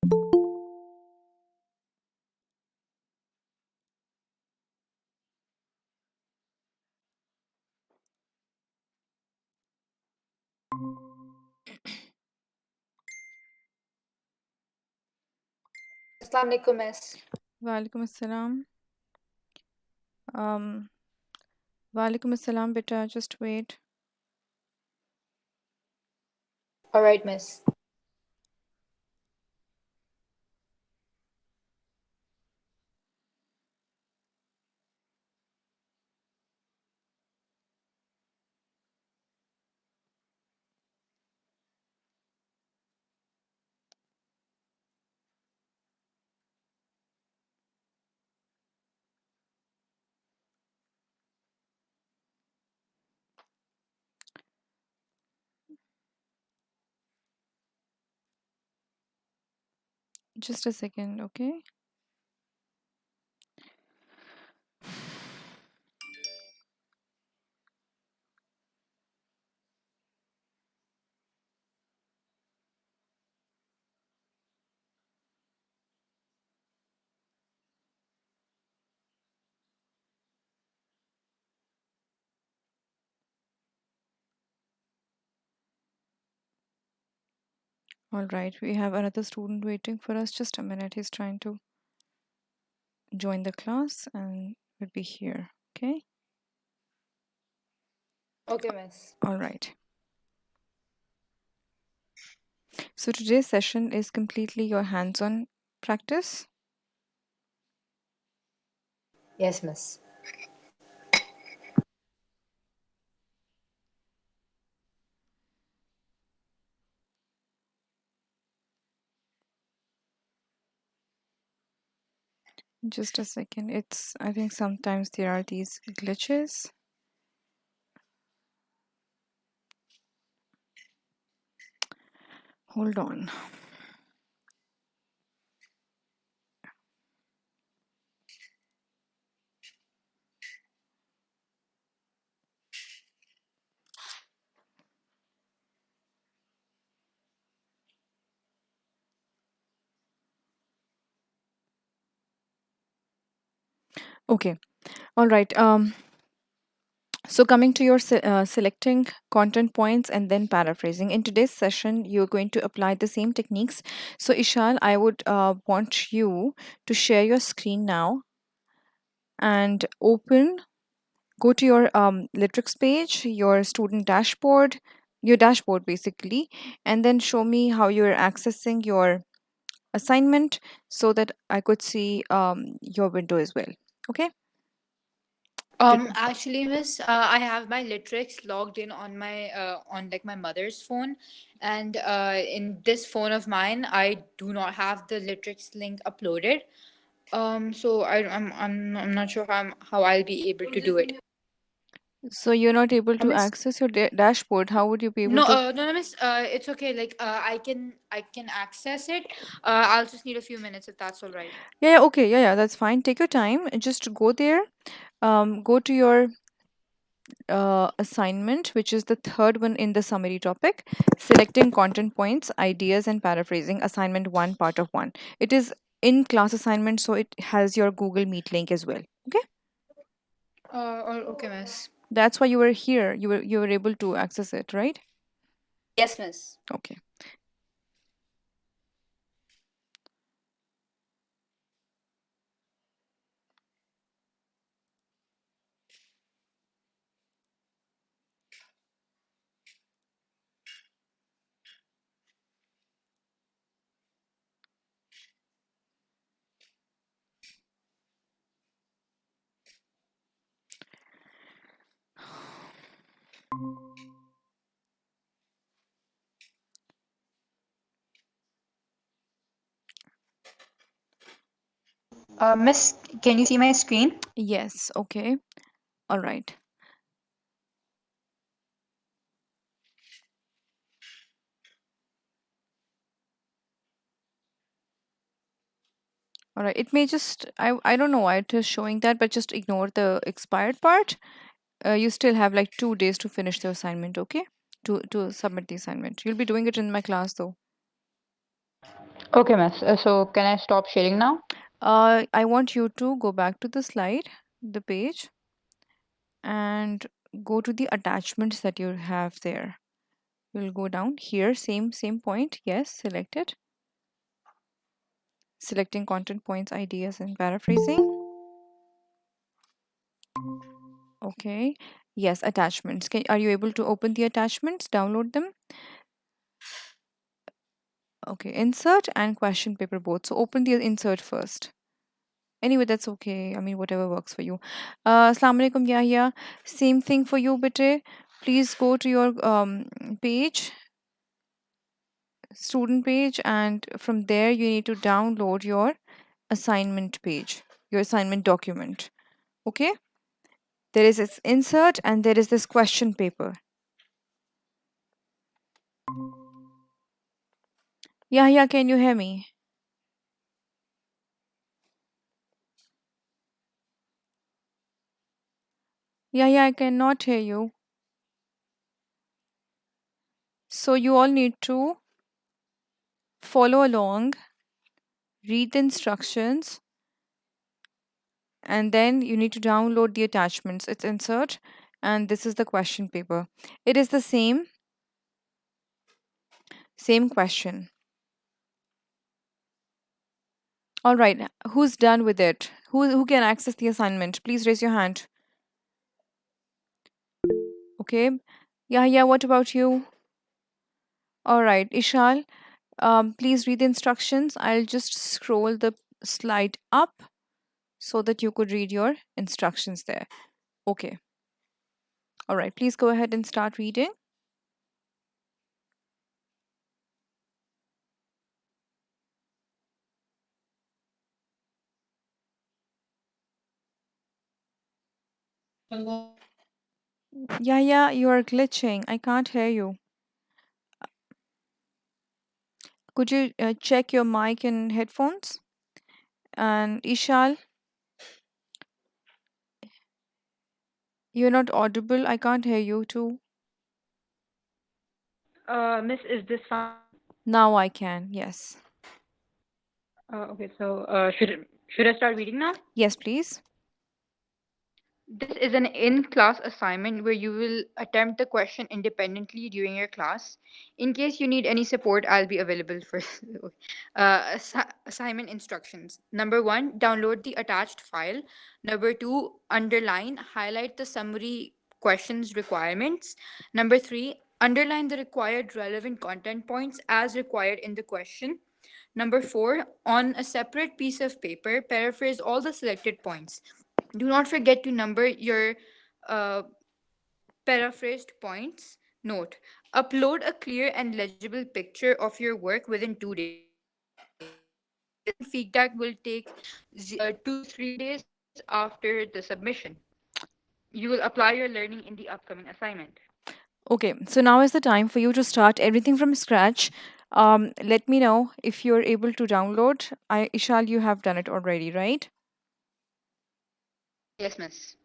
Assalamu alaikum, miss. Walaikum assalam. Um, Walaikum assalam, beta. Just wait. All right, miss. Just a second, okay? All right, we have another student waiting for us. Just a minute. He's trying to join the class and will be here, okay? Okay, miss. All right. So today's session is completely your hands-on practice. Yes, miss. Just a second. I think sometimes there are these glitches. Hold on. Okay. All right. So coming to your selecting content points and then paraphrasing. In today's session, you're going to apply the same techniques. So Ishal, I would want you to share your screen now and go to your Litrix page, your student dashboard, your dashboard basically, and then show me how you're accessing your assignment so that I could see your window as well. Okay? Did- Actually, miss, I have my Litrix logged in on my on like my mother's phone, and in this phone of mine, I do not have the Litrix link uploaded. So I'm not sure how I'll be able to do it. So you're not able to Miss, access your dashboard. How would you be able no, to? no, miss. It's okay. Like, I can access it. I'll just need a few minutes if that's all right. Yeah, yeah, okay, yeah, that's fine. Take your time. Just go there. Go to your assignment, which is the third one in the summary topic, selecting content points, ideas, and paraphrasing. Assignment one, part of one. It is in class assignment, so it has your Google Meet link as well. Okay, Okay, miss. that's why you were here. You were able to access it, right? Yes, miss. Okay. Miss, can you see my screen? Yes. Okay. All right. All right. It may just I don't know why it is showing that, but just ignore the expired part. You still have like 2 days to finish the assignment. Okay. To submit the assignment. You'll be doing it in my class though. Okay, miss. So can I stop sharing now? I want you to go back to the slide, the page, and go to the attachments that you have there. You'll go down here, same point. Yes, select it. Selecting content points, ideas, and paraphrasing. Okay. Yes, attachments. Are you able to open the attachments? Download them. Okay. Insert and question paper both. So open the insert first. Anyway, that's okay. I mean, whatever works for you. Assalamu alaikum, Yahya. Same thing for you, Bitte. Please go to your page, student page, and from there you need to download your assignment page, your assignment document. Okay? There is this insert and there is this question paper. Yahya, can you hear me? Yahya, I cannot hear you. So you all need to follow along, read the instructions, and then you need to download the attachments. It's insert, and this is the question paper. It is the same question. All right, who's done with it? Who can access the assignment? Please raise your hand. Okay. Yahya, what about you? All right, Ishal, please read the instructions. I'll just scroll the slide up so that you could read your instructions there. Okay. All right, please go ahead and start reading. Yeah, yeah, you are glitching. I can't hear you. Could you check your mic and headphones? And Ishal, you're not audible. I can't hear you too. Miss, is this fine? Now I can. Yes. Okay, so should I start reading now? Yes, please. This is an in-class assignment where you will attempt the question independently during your class. In case you need any support, I'll be available for assignment instructions. Number one, download the attached file. Number two, underline, highlight the summary questions requirements. Number three, underline the required relevant content points as required in the question. Number four, on a separate piece of paper, paraphrase all the selected points. Do not forget to number your uh, paraphrased points. Note, upload a clear and legible picture of your work within 2 days. Assessment feedback will take 2 to 3 days after the submission. You will apply your learning in the upcoming assignment. Okay, so now is the time for you to start everything from scratch. Let me know if you're able to download. Ishal, you have done it already, right? Yes, miss.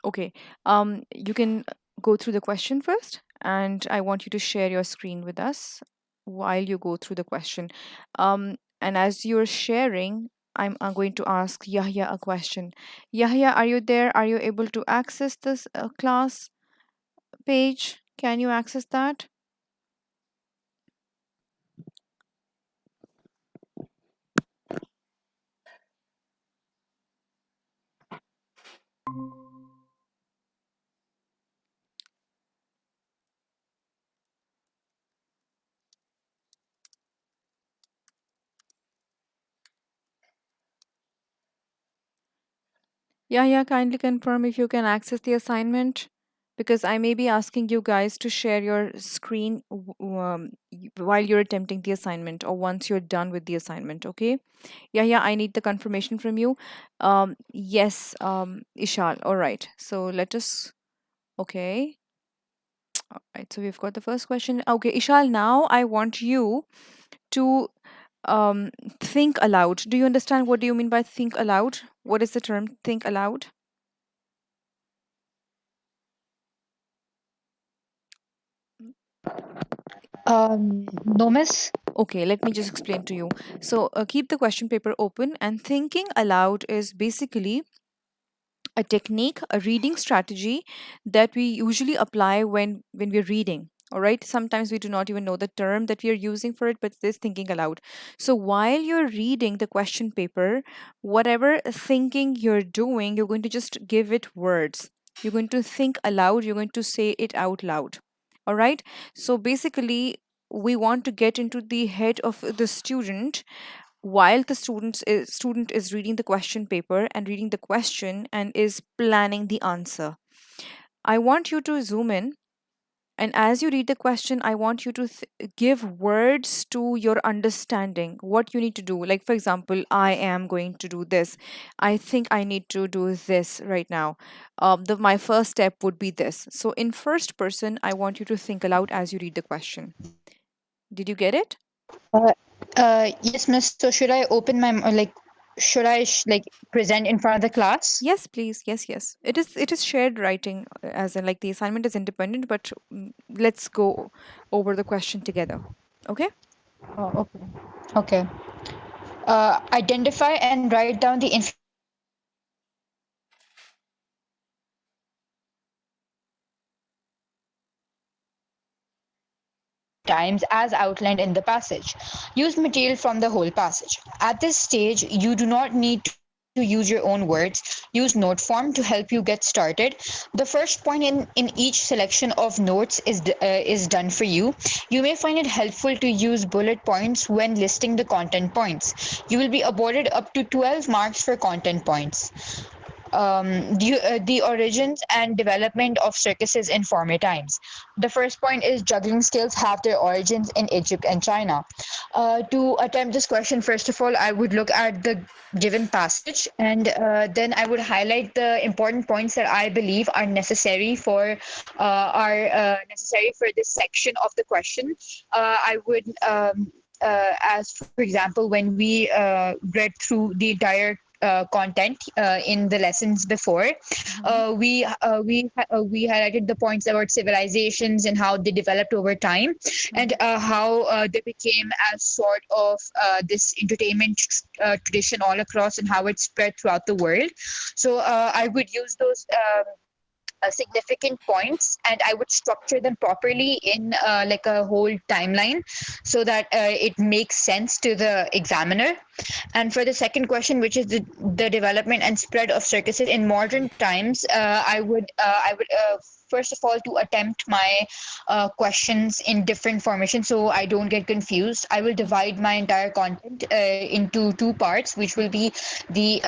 Okay. You can go through the question first, and I want you to share your screen with us while you go through the question. And as you're sharing, I'm going to ask Yahya a question. Yahya, are you there? Are you able to access this class page? Can you access that? Yahya, kindly confirm if you can access the assignment because I may be asking you guys to share your screen while you're attempting the assignment or once you're done with the assignment. Okay. Yeah, I need the confirmation from you. Yes, Ishal. All right. So let us. Okay. All right. So we've got the first question. Okay, Ishal. Now I want you to think aloud. Do you understand what do you mean by think aloud? What is the term think aloud? No, miss. Okay, let me just explain to you. So, keep the question paper open, and thinking aloud is basically a technique, a reading strategy that we usually apply when we're reading. All right. Sometimes we do not even know the term that we are using for it, but it is thinking aloud. So while you're reading the question paper, whatever thinking you're doing, you're going to just give it words. You're going to think aloud. You're going to say it out loud. All right. So basically, we want to get into the head of the student while the student is reading the question paper and reading the question and is planning the answer. I want you to zoom in, and as you read the question, I want you to give words to your understanding what you need to do. Like, for example, I am going to do this. I think I need to do this right now. My first step would be this. So in first person, I want you to think aloud as you read the question. Did you get it? Uh, yes, miss. So should I open my like? Should I like present in front of the class? Yes, please. Yes, yes. It is shared writing, as in like the assignment is independent, but let's go over the question together. Okay? Oh, okay. Okay. Identify and write down the information about circuses in modern times as outlined in the passage. Use material from the whole passage. At this stage, you do not need to use your own words. Use material from the whole passage. At this stage, you do not need to use your own words. Use note form to help you get started. The first point in each selection of notes is done for you. You may find it helpful to use bullet points when listing the content points. You will be awarded up to 12 marks for content points. The origins and development of circuses in former times. The first point is juggling skills have their origins in Egypt and China. To attempt this question, first of all, I would look at the given passage and then I would highlight the important points that I believe are necessary for this section of the question. I would as for example, when we read through the entire content in the lessons before. Mm-hmm. We highlighted the points about civilizations and how they developed over time, and Mm-hmm. how they became as sort of this entertainment tradition all across, and how it spread throughout the world. So I would use those. Significant points and I would structure them properly in like a whole timeline so that it makes sense to the examiner. And for the second question, which is the development and spread of circuses in modern times, I would first of all, to attempt my questions in different formations so I don't get confused. I will divide my entire content into two parts, which will be the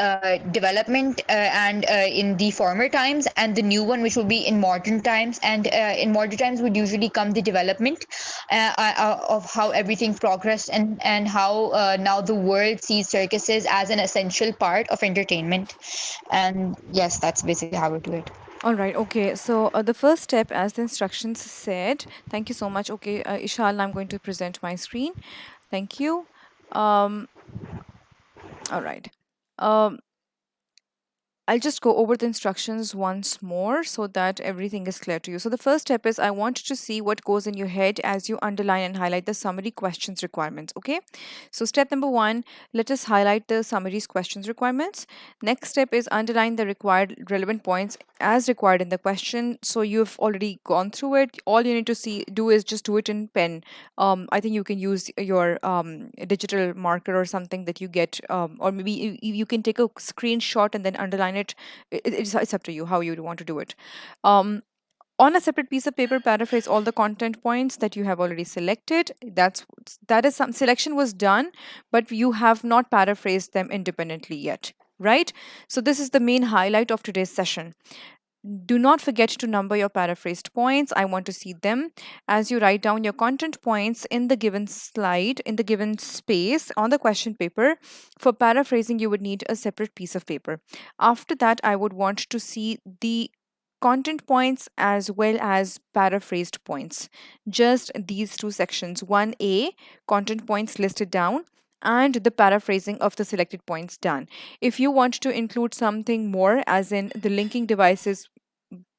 development and in the former times, and the new one, which will be in modern times. And in modern times would usually come the development of how everything progressed, and how now the world sees circuses as an essential part of entertainment. And yes, that's basically how I do it. All right. Okay. So the first step, as the instructions said, thank you so much. Okay, Ishal, I'm going to present my screen. Thank you. Um, all right. Um, I'll just go over the instructions once more so that everything is clear to you. So, the first step is I want you to see what goes in your head as you underline and highlight the summary questions requirements. Okay. So, step number one, let us highlight the summaries questions requirements. Next step is underline the required relevant points as required in the question. So, you've already gone through it. All you need to do is just do it in pen. I think you can use your digital marker or something that you get, or maybe you can take a screenshot and then underline it. It's up to you how you want to do it. Um, on a separate piece of paper, paraphrase all the content points that you have already selected. That is some selection was done, but you have not paraphrased them independently yet, right? So this is the main highlight of today's session. Do not forget to number your paraphrased points. I want to see them as you write down your content points in the given slide, in the given space on the question paper. For paraphrasing, you would need a separate piece of paper. After that, I would want to see the content points as well as paraphrased points. Just these two sections 1A, content points listed down, and the paraphrasing of the selected points done. If you want to include something more, as in the linking devices,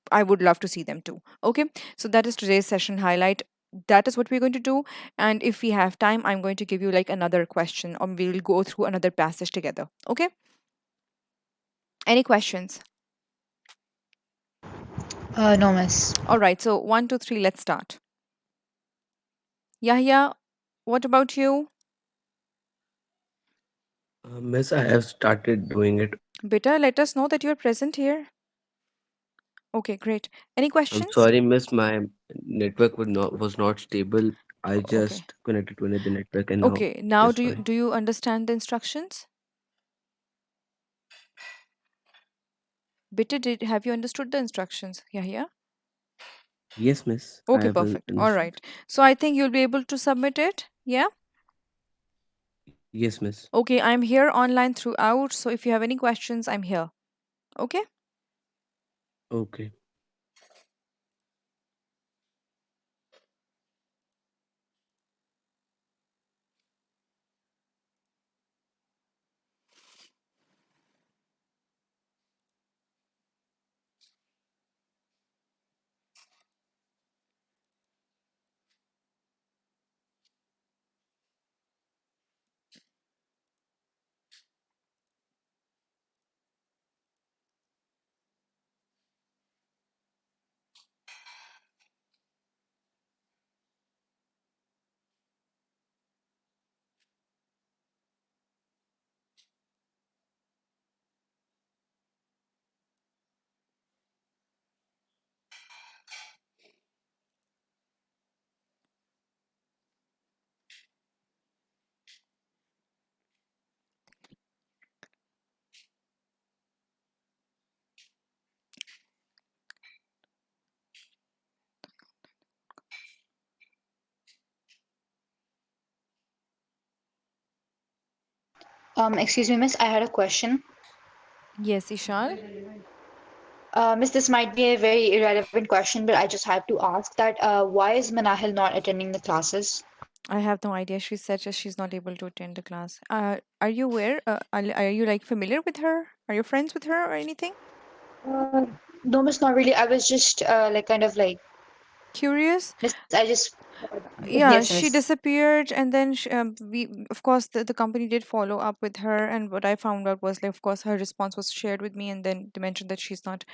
I would love to see them too. Okay, so that is today's session highlight. that is what we're going to do. And if we have time, I'm going to give you like another question, or we'll go through another passage together. Okay? Any questions? No, miss. All right. So one, two, three. Let's start. Yahya, what about you? Miss, I have started doing it. Beta, let us know that you're present here. Okay, great. Any I'm questions? sorry, Miss, my network was not stable. I Okay. just connected to another network and now Okay. it Now is do you fine. do you understand the instructions? Beta, did have you understood the instructions? Yahya? Yes, Miss, I Okay, have perfect. All understood. right. So I think you'll be able to submit it. Yeah? Yes, Miss. Okay, I'm here online throughout. So if you have any questions, I'm here. Okay? Okay. Excuse me, miss. I had a question. Yes, Ishal. Miss, this might be a very irrelevant question, but I just have to ask that why is Manahil not attending the classes? I have no idea. She said just she's not able to attend the class. Are you aware? Are you like familiar with her? Are you friends with her or anything? Uh, no, miss, not really. I was just like kind of like, Curious? miss, I just, yes, Yeah, miss. she disappeared, and then of course, the company did follow up with her, and what I found out was like, of course, her response was shared with me, and then they mentioned that she's not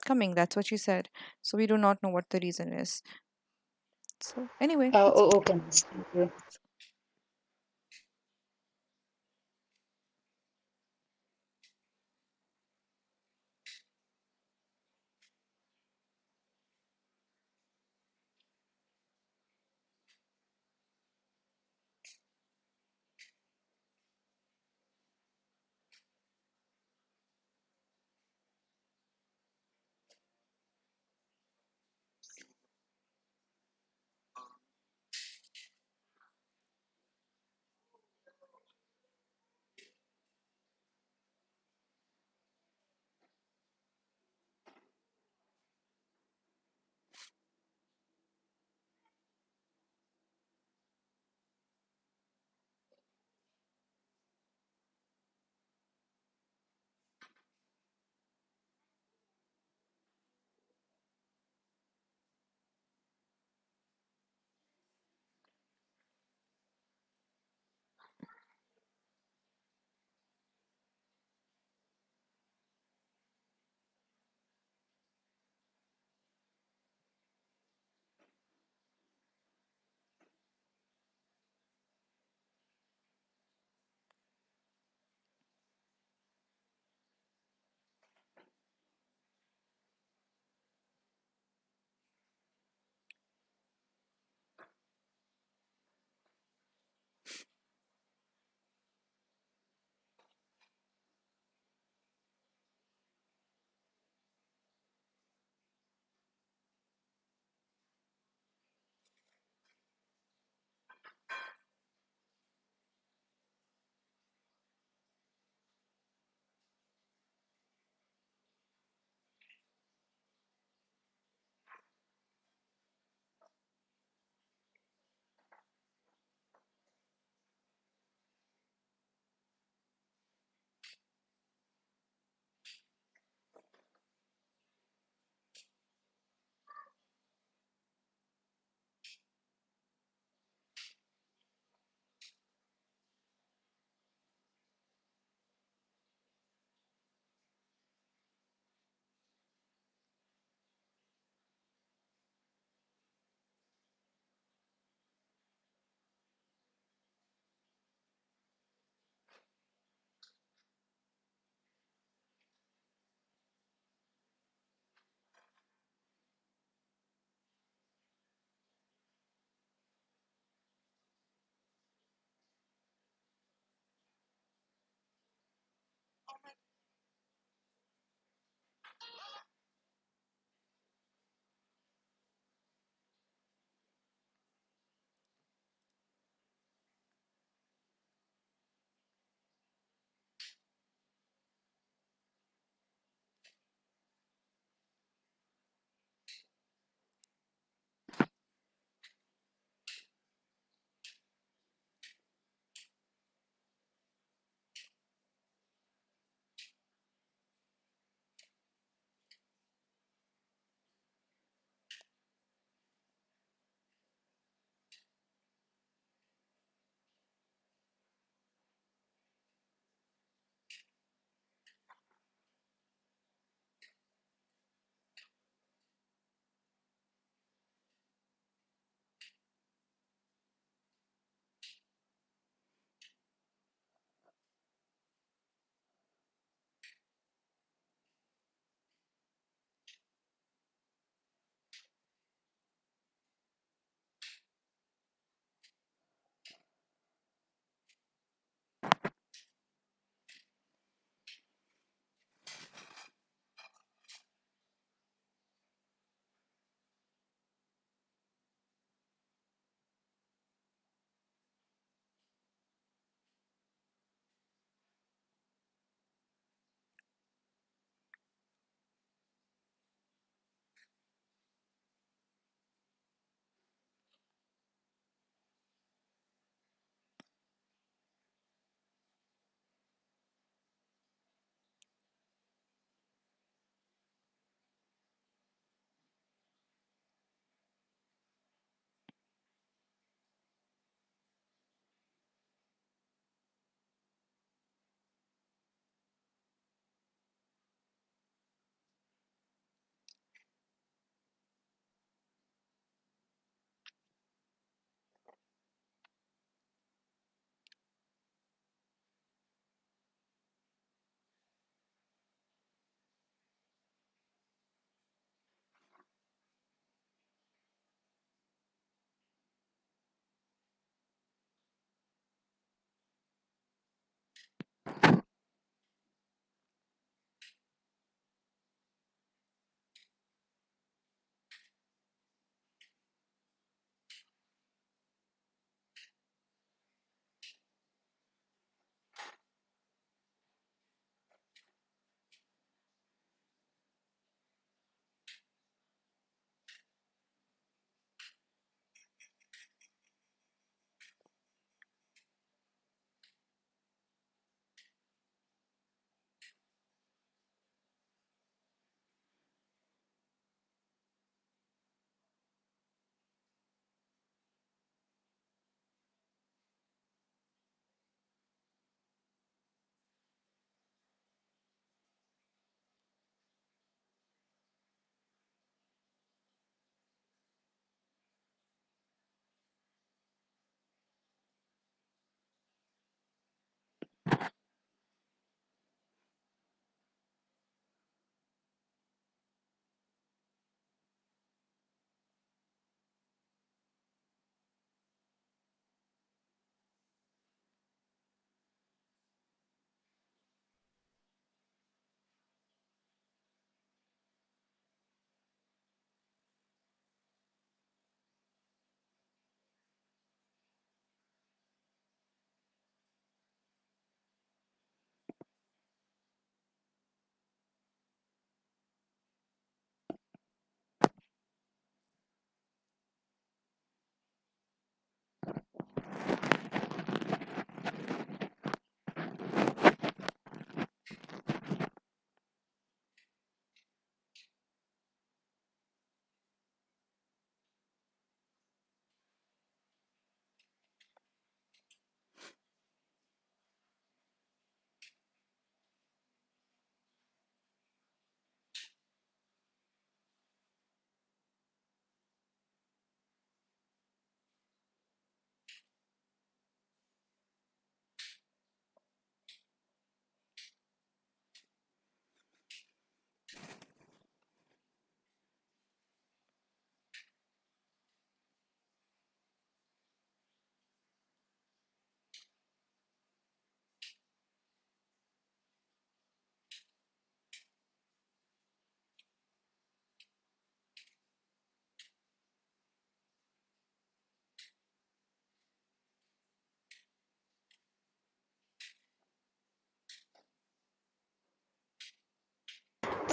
coming. That's what she said. So we do not know what the reason is. So anyway, that's Oh, it. okay, miss. Thank you.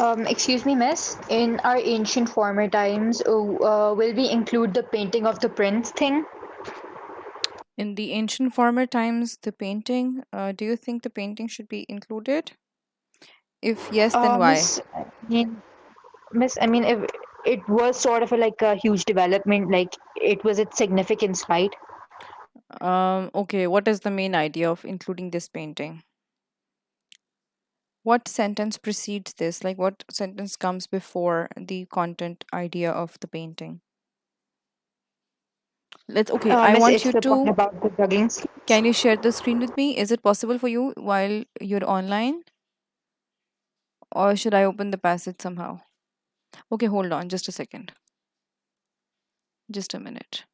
Excuse me, miss. In our ancient former times, will we include the painting of the prince thing? In the ancient former times, the painting, do you think the painting should be included? If yes, then why? Miss, I mean, if it was sort of like a huge development, like it was its significance, right? Okay, what is the main idea of including this painting? What sentence precedes this? Like, what sentence comes before the content idea of the painting? Okay, I Miss, want it's you the point to, about the juggling skills. can you share the screen with me? Is it possible for you while you're online? Or should I open the passage somehow? Okay, hold on just a second. Just a minute.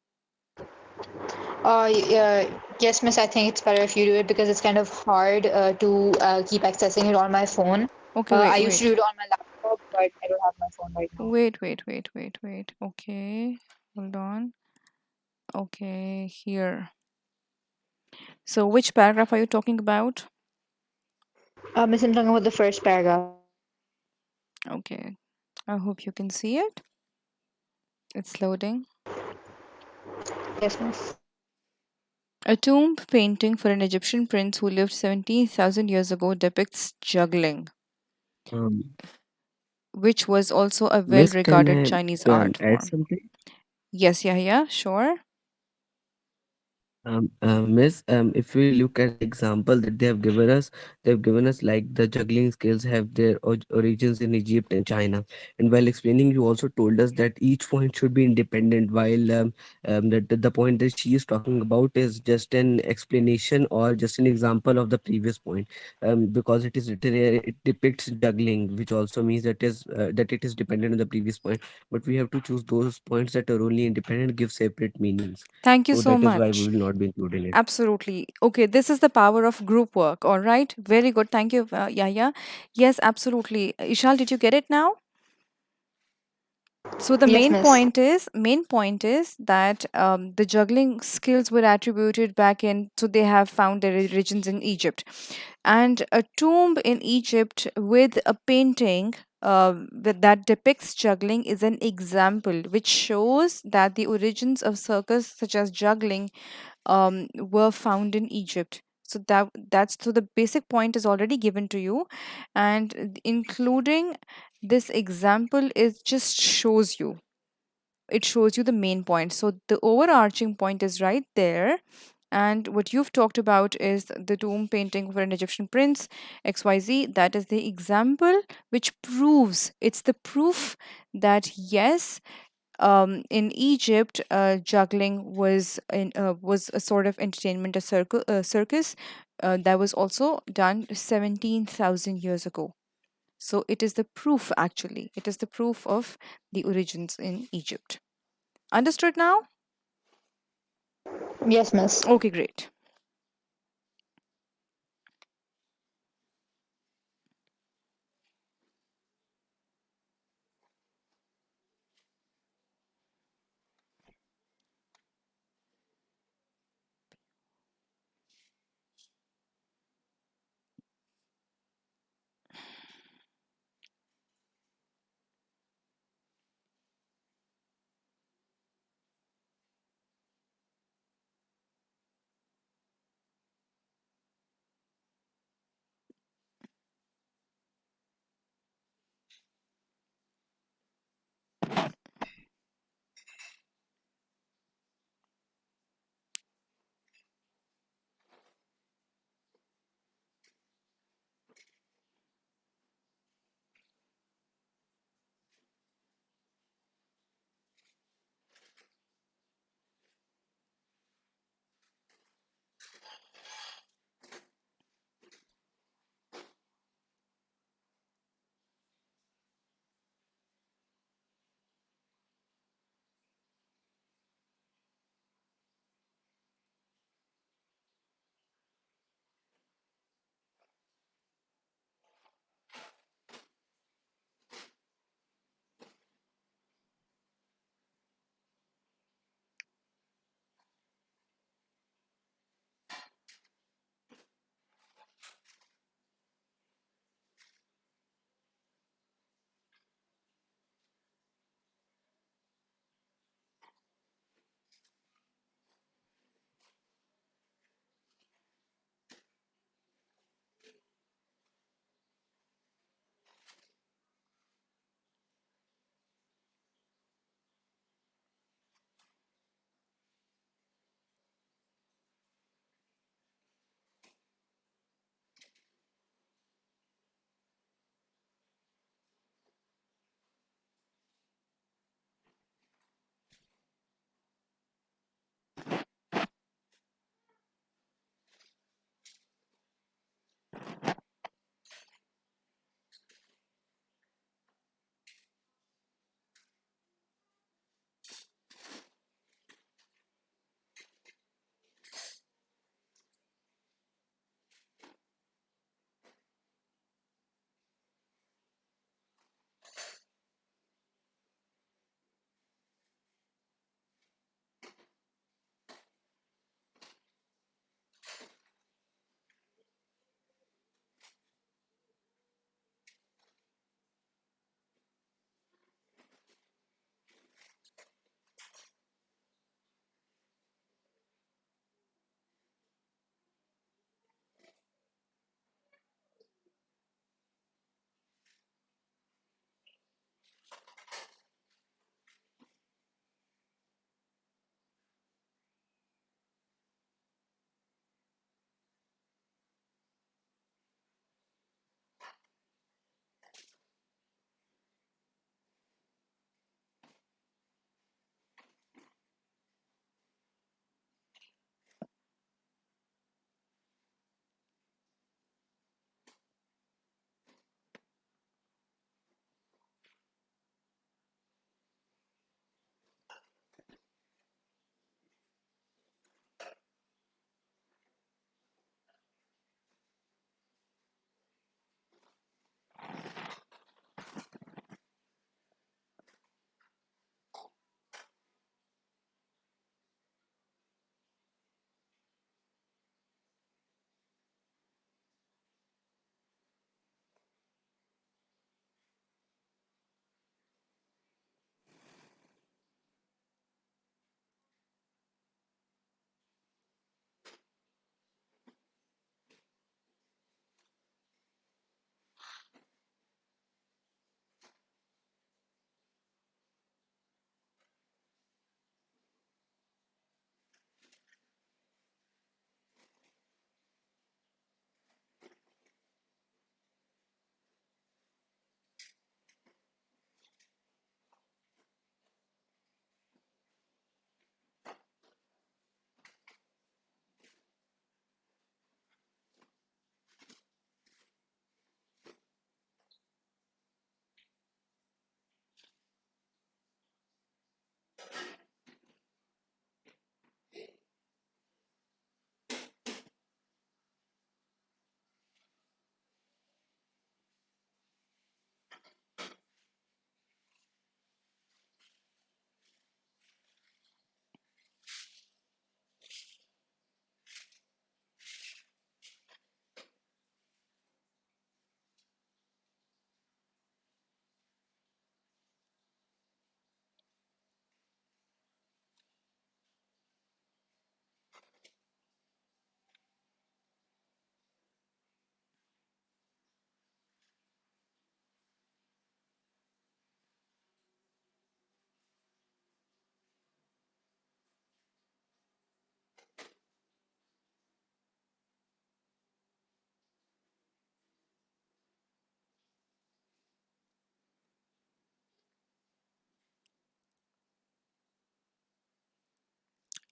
Yes, miss, I think it's better if you do it because it's kind of hard to keep accessing it on my phone. Okay, I wait, used to wait. do it on my laptop, but I don't have my phone right now. Wait. Okay, hold on. Okay, here. So, which paragraph are you talking about? Miss, I'm talking about the first paragraph. Okay, I hope you can see it. It's loading. Yes, miss. A tomb painting for an Egyptian prince who lived 17,000 years ago depicts juggling, Um, which was also a well Miss, can regarded I Chinese art add form. something? Yes, yeah, sure. Miss, if we look at the example that they've given us like the juggling skills have their origins in Egypt and China. And while explaining, you also told us that each point should be independent. While the point that she is talking about is just an explanation or just an example of the previous point. Because it is written here, it depicts juggling, which also means that it is dependent on the previous point. But we have to choose those points that are only independent, give separate meanings. Thank you So so that is why we much. will not be including it. Absolutely. Okay, this is the power of group work. All right. Very good. Thank you, Yaya. Yes, absolutely. Ishal, did you get it now? So the Yes, miss. main point is that the juggling skills were attributed back in, so they have found their origins in Egypt, and a tomb in Egypt with a painting that depicts juggling is an example which shows that the origins of circus such as juggling were found in Egypt. So so the basic point is already given to you, and including this example is just shows you, it shows you the main point. So the overarching point is right there. And what you've talked about is the tomb painting for an Egyptian prince, XYZ. That is the example which proves, it's the proof that yes, in Egypt, juggling was a sort of entertainment, circus that was also done 17,000 years ago. So it is the proof, actually. It is the proof of the origins in Egypt. Understood now? Yes, miss. Okay, great.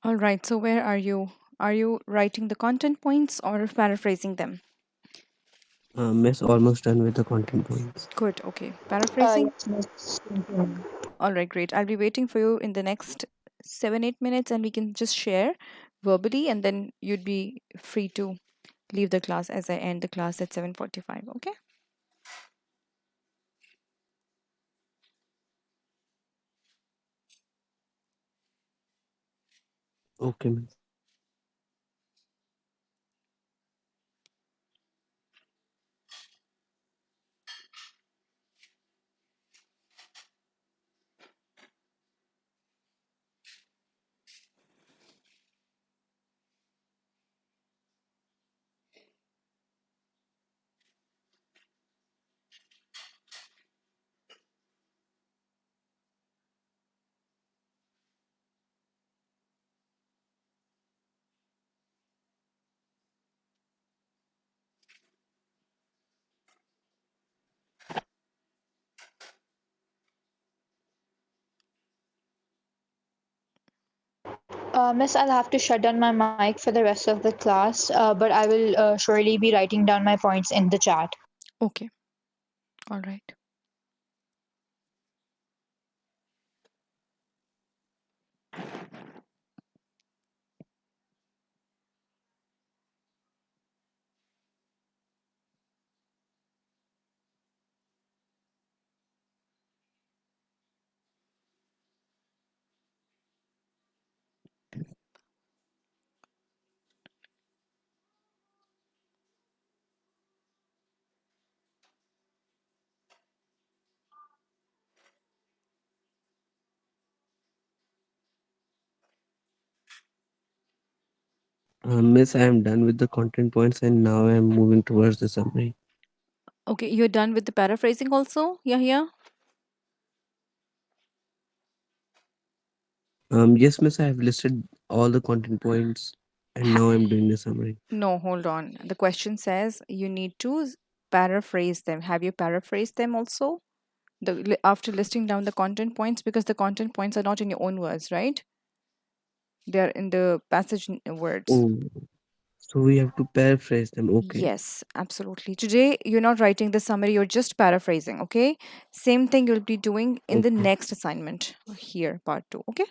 All right, so where are you? Are you writing the content points or paraphrasing them? Miss, almost done with the content points. Good, okay. Paraphrasing? Yes, miss. Continue. All right, great. I'll be waiting for you in the next 7, 8 minutes and we can just share verbally and then you'd be free to leave the class as I end the class at 7:45. Okay? Okay, miss. Miss, I'll have to shut down my mic for the rest of the class, but I will surely be writing down my points in the chat. Okay. All right. Miss, I am done with the content points and now I am moving towards the summary. Okay, you're done with the paraphrasing also? Yeah, yeah. Yes, miss, I have listed all the content points and now I'm doing the summary. No, hold on. The question says you need to paraphrase them. Have you paraphrased them also? After listing down the content points, because the content points are not in your own words, right? They are in the passage words. Oh, so we have to paraphrase them. Okay. Yes, absolutely. Today, you're not writing the summary, you're just paraphrasing, okay? Same thing you'll be doing in the Okay. next assignment here, part two, okay?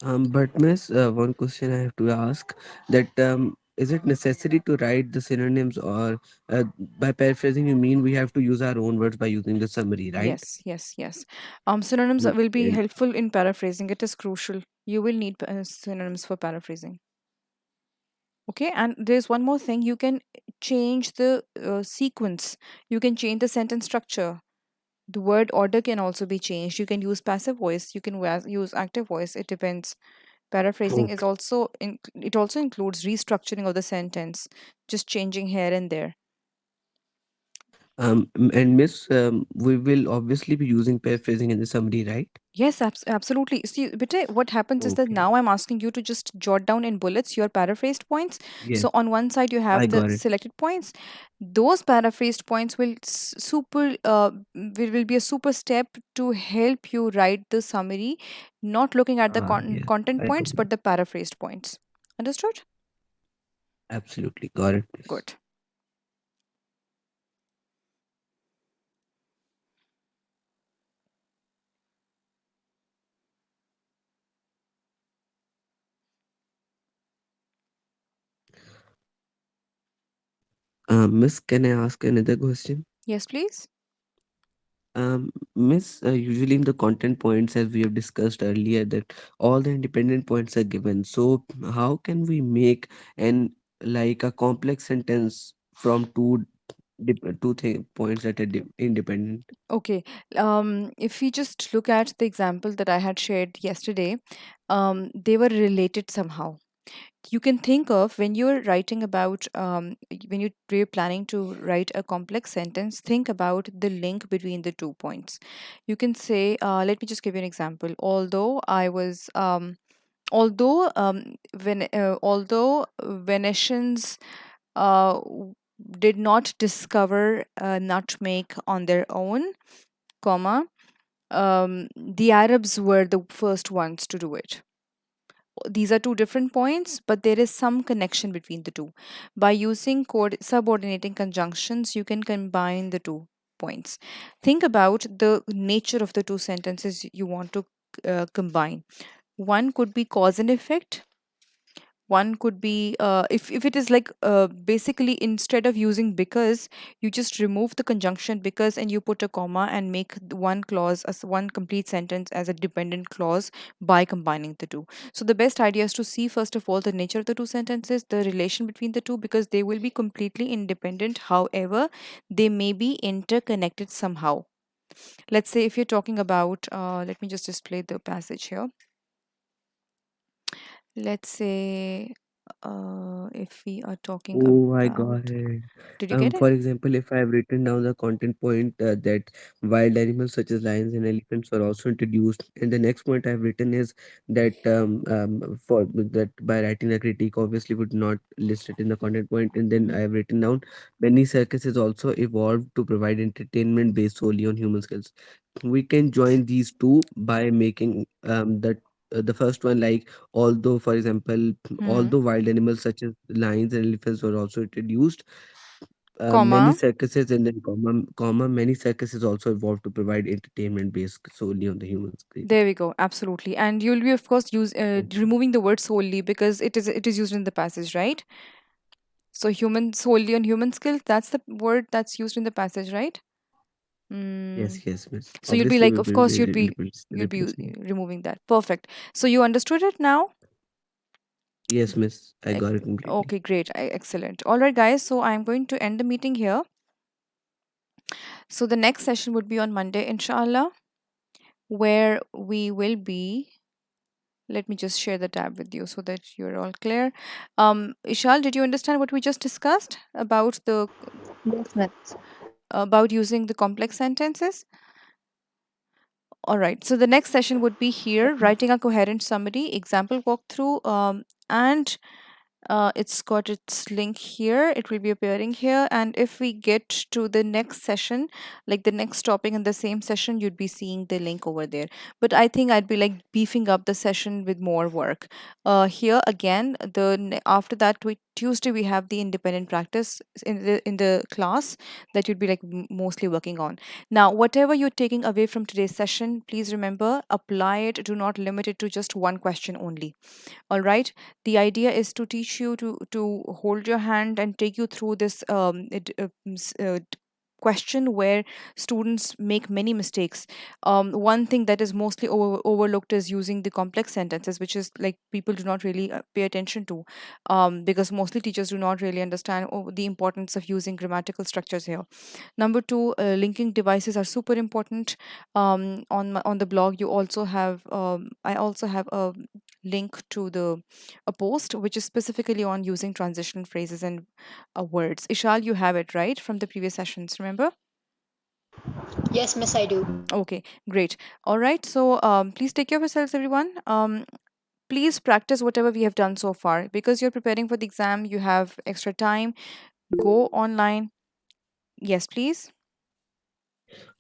But miss, one question I have to ask that is it necessary to write the synonyms or by paraphrasing you mean we have to use our own words by using the summary, right? Yes, yes, yes. Synonyms will be Okay. helpful in paraphrasing. It is crucial. You will need synonyms for paraphrasing. Okay, and there's one more thing. You can change the sequence. You can change the sentence structure. The word order can also be changed. You can use passive voice. You can use active voice. It depends. Paraphrasing is Okay. also it also includes restructuring of the sentence, just changing here and there. And miss, we will obviously be using paraphrasing in the summary, right? Yes, absolutely. See, Bite, what happens is that Okay. now I'm asking you to just jot down in bullets your paraphrased points. Yes, So on one side you I have the got it. selected points. Those paraphrased points will will be a super step to help you write the summary, not looking at the Yes, content I got points it. but the paraphrased points. Understood? Absolutely got it, miss. Good. Miss, can I ask another question? Yes, please. Miss, usually in the content points, as we have discussed earlier, that all the independent points are given. So, how can we make an like a complex sentence from points that are independent? Okay. If we just look at the example that I had shared yesterday, they were related somehow. You can think of when you're writing about when you're planning to write a complex sentence, think about the link between the 2 points. You can say, let me just give you an example. Although Venetians did not discover nutmeg on their own, comma, the Arabs were the first ones to do it. These are two different points, but there is some connection between the two. By using subordinating conjunctions, you can combine the two points. Think about the nature of the two sentences you want to combine. One could be cause and effect. One could be if it is like basically instead of using because, you just remove the conjunction because and you put a comma and make one clause as one complete sentence as a dependent clause by combining the two. So the best idea is to see first of all the nature of the two sentences, the relation between the two, because they will be completely independent, however they may be interconnected somehow. Let's say if you're talking about let me just display the passage here. Let's say if we are talking Oh, I got about, it. did you get it? For example, if I have written down the content point that wild animals such as lions and elephants were also introduced, and the next point I have written is that for that by writing a critique, obviously would not list it in the content point, and then Mhm. I have written down many circuses also evolved to provide entertainment based solely on human skills. We can join these two by making the first one like although for example Mhm. although wild animals such as lions and elephants were also introduced, many Comma. circuses and then many circuses also evolved to provide entertainment based solely on the human screen. There we go. Absolutely. And you'll be of course use removing the word solely because it is used in the passage, right? So human solely on human skills. That's the word that's used in the passage, right? Mm. Yes, yes, miss. So you'll be Obviously, like, we of will course, be you'll be replacing. removing that. Perfect. So you understood it now? Yes, miss. I Ec- got it completely. Okay, great. Excellent. All right, guys. So I'm going to end the meeting here. So the next session would be on Monday, inshallah, where we will be. Let me just share the tab with you so that you're all clear. Ishal, did you understand what we just discussed about the Yes, miss. about using the complex sentences? All right. So the next session would be here, writing a coherent summary, example walkthrough, and it's got its link here. It will be appearing here. And if we get to the next session, like the next topic in the same session, you'd be seeing the link over there. But I think I'd be like beefing up the session with more work. Here again, after that Tuesday we have the independent practice in the class that you'd be like mostly working on. Now, whatever you're taking away from today's session, please remember apply it. Do not limit it to just one question only. All right, the idea is to teach you to hold your hand and take you through this question where students make many mistakes. One thing that is mostly overlooked is using the complex sentences, which is like people do not really pay attention to, because mostly teachers do not really understand the importance of using grammatical structures here. Number two, linking devices are super important. On the blog, you also have I also have a link to the a post which is specifically on using transition phrases and words. Ishal, you have it right from the previous sessions, remember? Yes, miss, I do. Okay, great. All right, so please take care of yourselves, everyone. Please practice whatever we have done so far because you're preparing for the exam. You have extra time. Go online. Yes, please.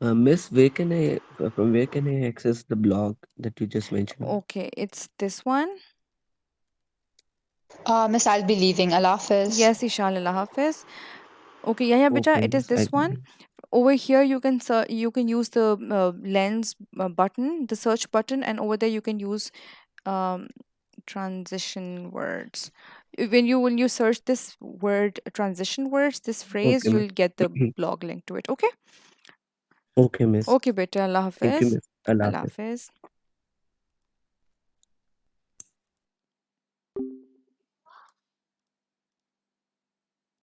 Miss, from where can I access the blog that you just mentioned? Okay, it's this one. Miss, I'll be leaving. Allah Hafiz. Yes, Ishal, Allah Hafiz. Okay, yeah, yeah, beta, Okay, it is miss. I this got one. it. Over here, you can use the lens button, the search button, and over there you can use um, transition words. When you search this word, transition words, this phrase, Okay, miss. you'll get the blog link to it. Okay. Okay, miss. Okay, beta. Allah Thank you, Hafiz. miss. Allah Allah Hafiz. Hafiz.